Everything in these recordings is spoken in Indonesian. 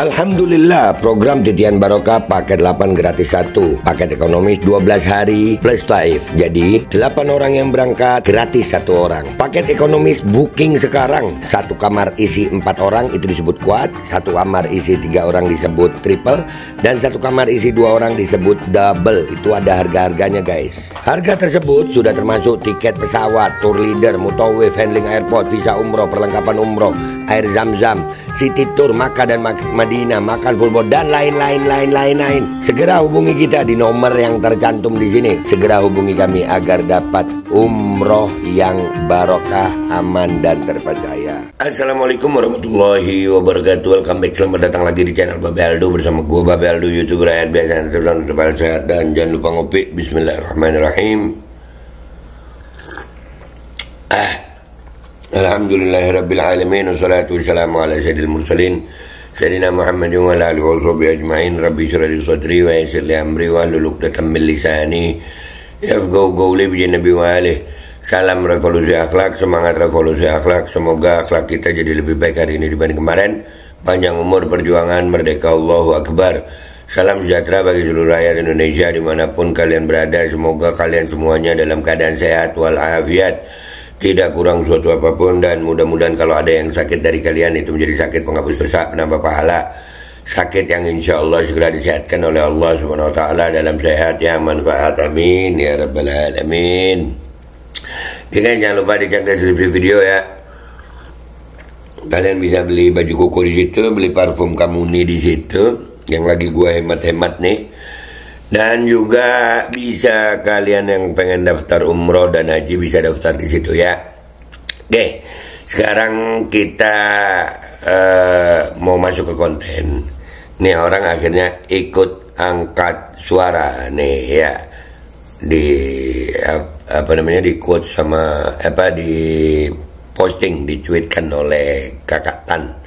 Alhamdulillah, program Titian Barokah paket 8 gratis 1, paket ekonomis 12 hari plus taif. Jadi 8 orang yang berangkat gratis 1 orang. Paket ekonomis booking sekarang, 1 kamar isi 4 orang itu disebut quad, 1 kamar isi 3 orang disebut triple, dan 1 kamar isi 2 orang disebut double. Itu ada harga-harganya guys. Harga tersebut sudah termasuk tiket pesawat, tour leader, mutawif, handling airport, visa umroh, perlengkapan umroh, air zam-zam, city tour, Makkah dan Madinah, makan full board, dan lain-lain. Segera hubungi kita di nomor yang tercantum di sini. Segera hubungi kami agar dapat umroh yang barokah, aman dan terpercaya. Assalamualaikum warahmatullahi wabarakatuh. Welcome back, selamat datang lagi di channel Babe Aldo bersama gue Babe Aldo, YouTuber rakyat biasa yang terbaik sehat, dan jangan lupa ngopi. Bismillahirrahmanirrahim. Alhamdulillahirabbil alamin, wassalatu wassalamu ala sayyidil mursalin sayyidina Muhammadin wa ala alihi wa sahbihi ajmain. Rabbi shrah li sadri wa yassir li amri wa hlul 'uqdatam min lisani yafqahu qawli bi nabi wa alihi. Salam revolusi akhlak, semangat revolusi akhlak. Semoga akhlak kita jadi lebih baik hari ini dibanding kemarin. Panjang umur, perjuangan, merdeka, Allahu Akbar. Salam sejahtera bagi seluruh rakyat Indonesia dimanapun kalian berada. Semoga kalian semuanya dalam keadaan sehat walafiat, tidak kurang suatu apapun, dan mudah-mudahan kalau ada yang sakit dari kalian itu menjadi sakit penghapus dosa, penambah pahala, sakit yang insya Allah segera disehatkan oleh Allah Subhanahu Wa Taala dalam sehat yang manfaat, amin ya rabbal alamin. Oke, jangan lupa dicek deskripsi video ya. Kalian bisa beli baju koko di situ, beli parfum Kamuni di situ yang lagi gua hemat-hemat nih. Dan juga bisa kalian yang pengen daftar umroh dan haji bisa daftar di situ ya. Oke, sekarang kita mau masuk ke konten. Nih orang akhirnya ikut angkat suara nih ya, di apa namanya, di quote sama di posting, dicuitkan oleh Kakak Tan.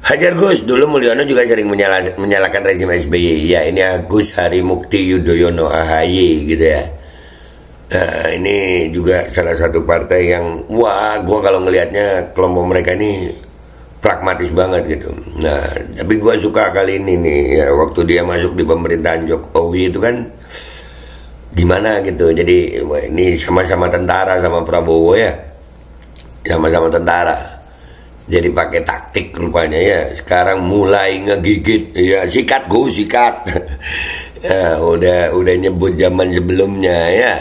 Hajar Gus, dulu Mulyono juga sering menyalahkan rezim SBY. Ya, ini Agus Harimukti Yudhoyono AHY gitu ya. Nah, ini juga salah satu partai yang, wah, gue kalau ngelihatnya kelompok mereka ini pragmatis banget gitu. Nah, tapi gue suka kali ini nih, ya, waktu dia masuk di pemerintahan Jokowi itu kan gimana gitu. Jadi, wah, ini sama-sama tentara sama Prabowo ya. Sama-sama tentara. Jadi pakai taktik rupanya ya. Sekarang mulai ngegigit ya, sikat Gus, sikat. Ya, udah nyebut zaman sebelumnya ya.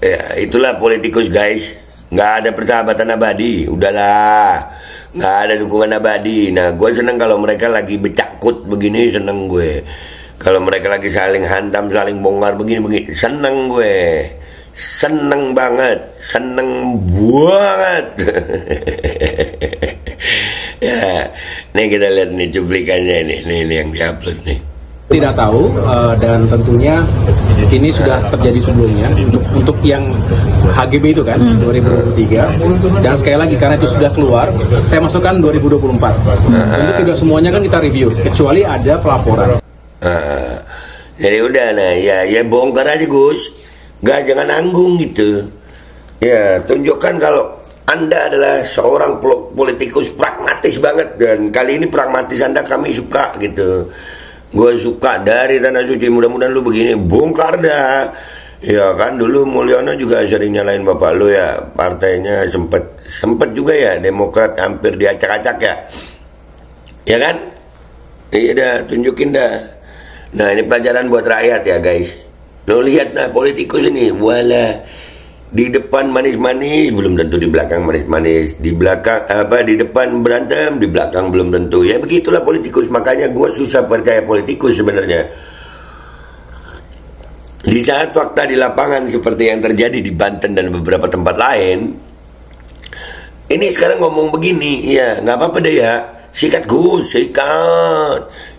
Ya, itulah politikus guys. Nggak ada persahabatan abadi. Udahlah, nggak ada dukungan abadi. Nah, gue seneng kalau mereka lagi becakut begini, seneng gue. Kalau mereka lagi saling hantam, saling bongkar begini, seneng gue. Seneng banget, seneng banget. Ya, nih kita lihat nih cuplikannya ini yang diupload nih. Tidak tahu, dan tentunya ini sudah terjadi sebelumnya untuk yang HGB itu kan 2023, dan sekali lagi karena itu sudah keluar, saya masukkan 2024. Untuk tidak semuanya kan kita review, kecuali ada pelaporan. Jadi udah, nah ya bongkar aja Gus. Gak, jangan nanggung gitu. Ya, tunjukkan kalau Anda adalah seorang politikus pragmatis banget. Dan kali ini pragmatis Anda kami suka gitu. Gue suka dari Tanah Suci. Mudah-mudahan lu begini, bongkar dah. Ya kan, dulu Mulyono juga sering nyalain bapak lu ya. Partainya sempet juga ya, Demokrat hampir diacak-acak ya. Ya kan? Iya dah, tunjukin dah. Nah, ini pelajaran buat rakyat ya guys. Lo lihat nah politikus ini, wala di depan manis-manis, belum tentu di belakang manis-manis, di belakang di depan berantem, di belakang belum tentu. Ya begitulah politikus, makanya gue susah percaya politikus sebenarnya. Di saat fakta di lapangan seperti yang terjadi di Banten dan beberapa tempat lain, ini sekarang ngomong begini, ya nggak apa-apa deh ya. Sikat Gus,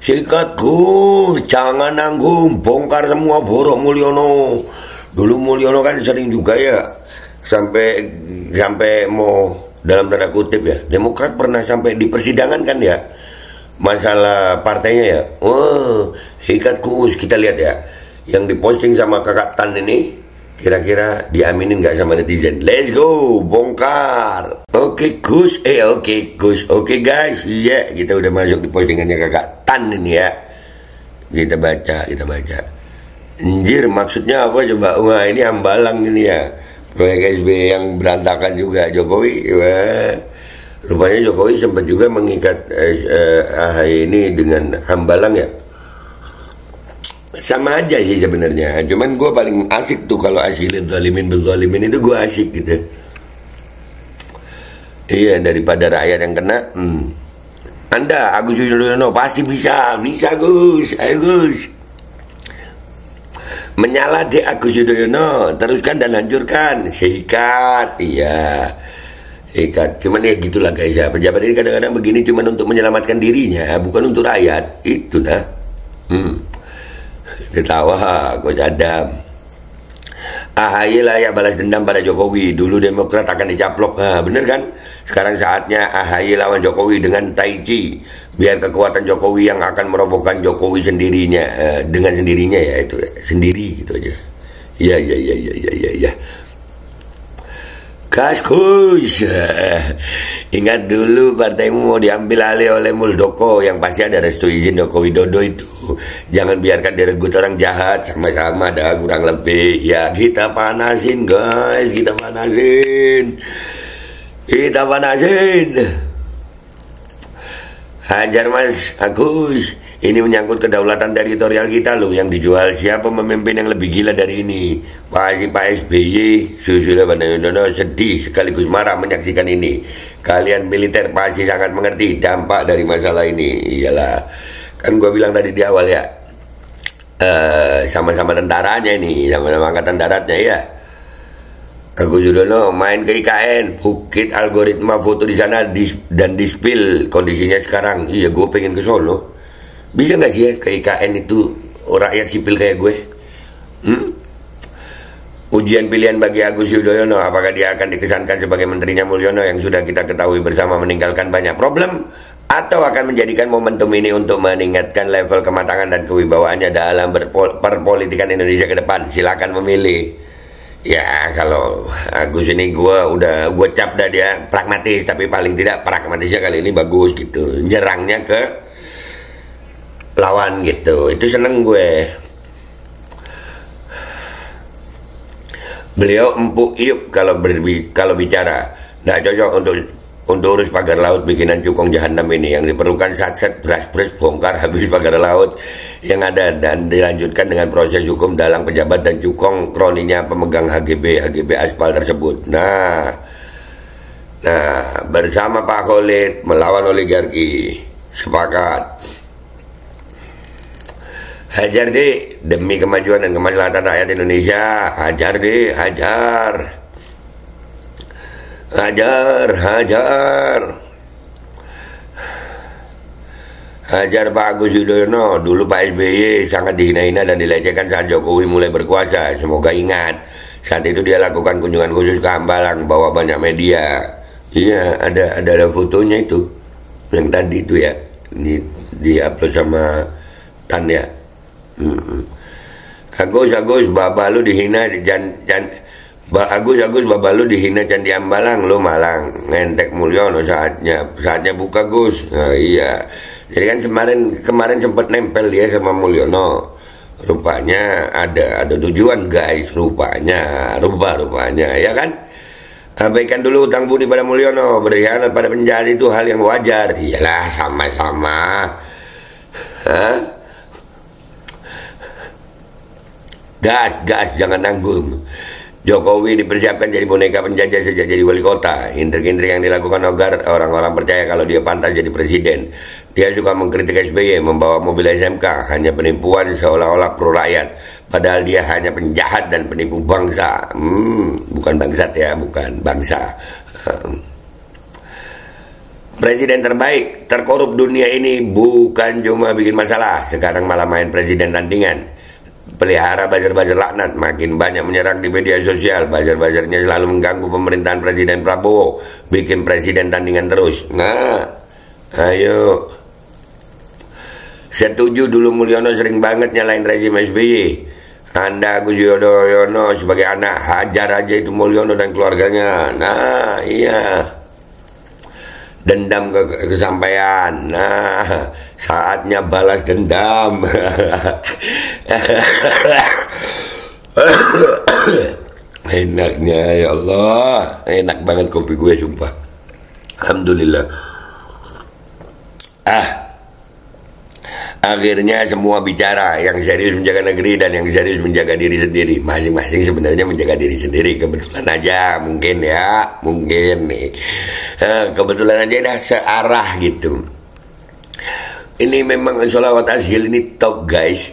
sikat Gus, jangan nanggung, bongkar semua borok Mulyono. Dulu Mulyono kan sering juga ya, sampai mau dalam tanda kutip ya, Demokrat pernah sampai di persidangan kan ya, masalah partainya ya. Wah, sikat Gus, kita lihat ya, yang diposting sama Kakak Tan ini, Kira-kira diaminin nggak sama netizen? Let's go, bongkar. Oke Gus, oke guys, iya kita udah masuk di postingannya Kakak Tan ini ya. Kita baca. Anjir, maksudnya apa coba? Wah, ini Hambalang ini ya. Proyek SBY yang berantakan juga. Jokowi, wah. Rupanya Jokowi sempat juga mengikat AHY ini dengan Hambalang ya. Sama aja sih sebenarnya, cuman gue paling asik tuh kalau asilin zalimin itu gue asik gitu. Iya, daripada rakyat yang kena. Anda Agus Yudhoyono pasti bisa Gus, ayo Gus. Menyala deh Agus Yudhoyono, teruskan dan hancurkan. Sikat, iya. Sikat, cuman ya gitulah guys ya. Pejabat ini kadang-kadang begini cuman untuk menyelamatkan dirinya, bukan untuk rakyat. Itu nah. Ketawa Coach Adam. AHY layak balas dendam pada Jokowi. Dulu Demokrat akan dicaplok. Nah, bener kan? Sekarang saatnya AHY lawan Jokowi dengan Tai Chi. Biar kekuatan Jokowi yang akan merobohkan Jokowi sendirinya. Dengan sendirinya ya itu. Sendiri gitu aja. Ya. Kaskus. Ingat dulu partaimu mau diambil alih oleh Muldoko, yang pasti ada restu izin Joko Widodo itu. Jangan biarkan diregut orang jahat, sama-sama dah kurang lebih. Ya kita panasin guys, kita panasin. Hajar Mas Agus, ini menyangkut kedaulatan teritorial kita loh yang dijual. Siapa memimpin yang lebih gila dari ini? Pak SBY, Susilo Bambang Yudhoyono sedih sekaligus marah menyaksikan ini. Kalian militer pasti sangat mengerti dampak dari masalah ini. Iyalah, kan gue bilang tadi di awal ya, sama-sama tentaranya ini, sama-sama angkatan daratnya ya. Agus Yudhoyono main ke IKN, bukit algoritma foto di sana dan di-spill kondisinya sekarang. Iya, gue pengen ke Solo. Bisa nggak sih ya ke IKN itu rakyat sipil kayak gue? Ujian pilihan bagi Agus Yudhoyono, apakah dia akan dikesankan sebagai menterinya Mulyono yang sudah kita ketahui bersama meninggalkan banyak problem, atau akan menjadikan momentum ini untuk meningkatkan level kematangan dan kewibawaannya dalam perpolitikan Indonesia ke depan? Silakan memilih. Ya kalau Agus ini gue cap dah dia pragmatis, tapi paling tidak pragmatisnya kali ini bagus gitu, nyerangnya ke lawan gitu, itu seneng gue. Beliau empuk iup kalau bicara, nggak cocok untuk urus pagar laut bikinan cukong jahanam ini. Yang diperlukan satset beras bongkar habis pagar laut yang ada dan dilanjutkan dengan proses hukum dalam pejabat dan cukong kroninya pemegang HGB aspal tersebut. Nah bersama Pak Khalid melawan oligarki, sepakat. Hajar deh demi kemajuan dan kemaslahatan rakyat Indonesia. Hajar Pak Agus Yudhoyono. Dulu Pak SBY sangat dihina-hina dan dilecehkan saat Jokowi mulai berkuasa. Semoga ingat, saat itu dia lakukan kunjungan khusus ke Hambalang bawa banyak media. Iya, ada fotonya itu yang tadi itu ya, di upload sama Tan ya. Agus baba lu dihina Agus baba lu dihina Candi Hambalang, lu Malang ngentek Mulyono saatnya buka Gus. Nah, iya. Jadi kan kemarin sempat nempel dia sama Mulyono. Rupanya ada tujuan guys, rupanya ya kan. Abaikan dulu utang budi pada Mulyono, berkhianat pada penjahat itu hal yang wajar. Iyalah, sama-sama. Gas, jangan nanggung. Jokowi dipersiapkan jadi boneka penjajah sejak jadi wali kota. Intrik-intrik yang dilakukan agar orang-orang percaya kalau dia pantas jadi presiden. Dia suka mengkritik SBY, membawa mobil SMK, hanya penipuan seolah-olah pro rakyat. Padahal dia hanya penjahat dan penipu bangsa. Bukan bangsat ya, bukan bangsa. Presiden terbaik, terkorup dunia ini bukan cuma bikin masalah, sekarang malah main presiden tandingan. Pelihara buzzer-buzzer laknat, makin banyak menyerang di media sosial. Buzzer-buzzernya selalu mengganggu pemerintahan Presiden Prabowo, bikin presiden tandingan terus. Nah, ayo. Setuju dulu Mulyono sering banget nyalain rezim SBY. Anda Agus Yudhoyono sebagai anak, hajar aja itu Mulyono dan keluarganya. Nah, iya. Dendam kesampaian. Nah, saatnya balas dendam. Enaknya ya Allah, enak banget kopi gue sumpah. Alhamdulillah. Akhirnya semua bicara, yang serius menjaga negeri dan yang serius menjaga diri sendiri. Masing-masing sebenarnya menjaga diri sendiri. Kebetulan aja mungkin ya, mungkin nih. Kebetulan aja dah searah gitu. Ini memang sholawat hasil ini top guys.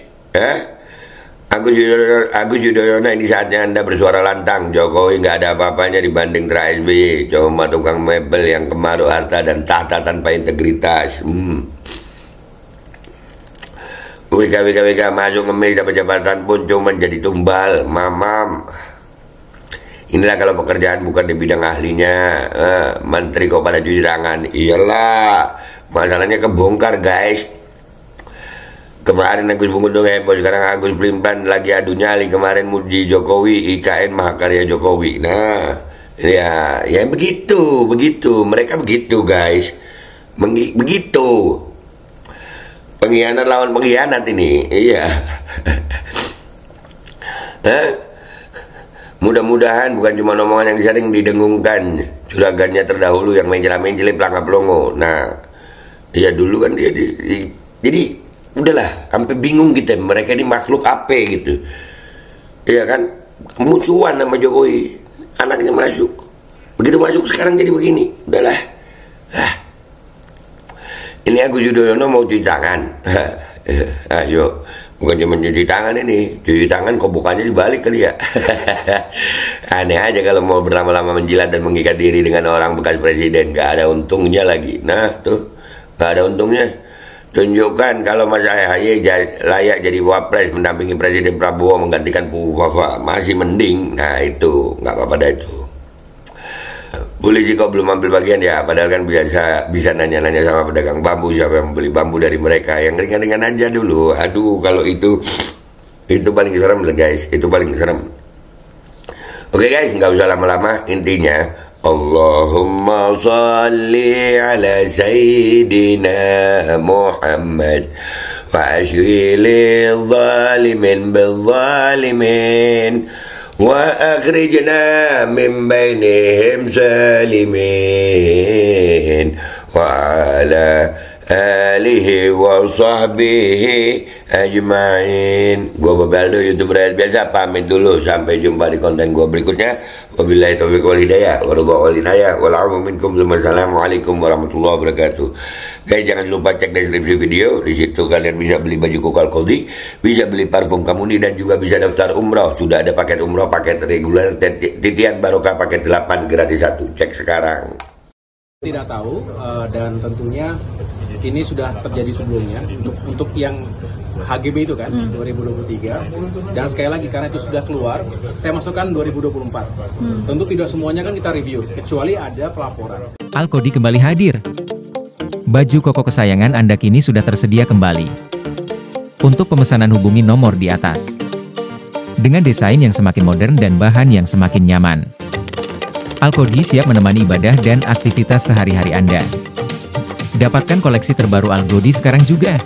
Agus Yudhoyono, ini saatnya Anda bersuara lantang. Jokowi nggak ada apa-apanya dibanding SBY. Cuma tukang mebel yang kemaruh harta dan tahta tanpa integritas. WK masuk ngemis dapat jabatan pun cuma jadi tumbal, mamam. Inilah kalau pekerjaan bukan di bidang ahlinya. Menteri kok pada cuci tangan. Iyalah, masalahnya kebongkar guys. Kemarin Agus Bungundung heboh, sekarang Agus Pelimpan lagi adu nyali. Kemarin muji Jokowi, IKN Mahakarya Jokowi. Nah, ya begitu. Mereka begitu guys. Begitu. Pengkhianat lawan pengkhianat ini, iya. Mudah-mudahan bukan cuma omongan yang sering didengungkan, juragannya terdahulu yang mencela-mencela pelangap pelongo. Nah, iya dulu kan dia jadi udahlah, sampai bingung kita, mereka ini makhluk apa gitu. Iya kan, musuhan sama Jokowi, anaknya masuk. Begitu masuk sekarang jadi begini, udahlah. Ini Agus Yudhoyono mau cuci tangan. Ayo, bukan cuma cuci tangan ini, cuci tangan kok bukannya dibalik kali ya. Aneh aja kalau mau berlama-lama menjilat dan mengikat diri dengan orang bekas presiden, gak ada untungnya lagi. Nah tuh, gak ada untungnya. Tunjukkan kalau Mas AHY layak jadi wapres mendampingi Presiden Prabowo menggantikan Bu Wafa, masih mending. Nah itu nggak apa-apa dah itu. Polisi kok belum ambil bagian ya, padahal kan bisa nanya-nanya sama pedagang bambu, siapa yang beli bambu dari mereka, yang ringan-ringan aja dulu. Aduh, kalau itu paling serem lah guys, itu paling serem. Oke guys, nggak usah lama-lama, intinya Allahumma salli ala Sayyidina Muhammad wa ashghili zalimin bil zalimin وأخرجنا من بينهم سالمين وعلى آله وصحبه أجمعين. Gua Bebaldo, YouTuber biasa, pamit dulu. Sampai jumpa di konten gua berikutnya. Wabillahi taufiq wal hidayah. Wassalamualaikum warahmatullahi wabarakatuh. Guys, jangan lupa cek deskripsi video. Di situ kalian bisa beli baju Kokal Kodi, bisa beli parfum Kamuni, dan juga bisa daftar umroh. Sudah ada paket umroh, paket reguler, titian barokah paket 8 gratis 1. Cek sekarang. Tidak tahu, dan tentunya ini sudah terjadi sebelumnya untuk yang HGB itu kan 2023, dan sekali lagi karena itu sudah keluar, saya masukkan 2024. Tentu tidak semuanya kan kita review, kecuali ada pelaporan. Al-Kodi kembali hadir. Baju koko kesayangan Anda kini sudah tersedia kembali. Untuk pemesanan hubungi nomor di atas. Dengan desain yang semakin modern dan bahan yang semakin nyaman, Al-Kodi siap menemani ibadah dan aktivitas sehari-hari Anda. Dapatkan koleksi terbaru Al-Kodi sekarang juga.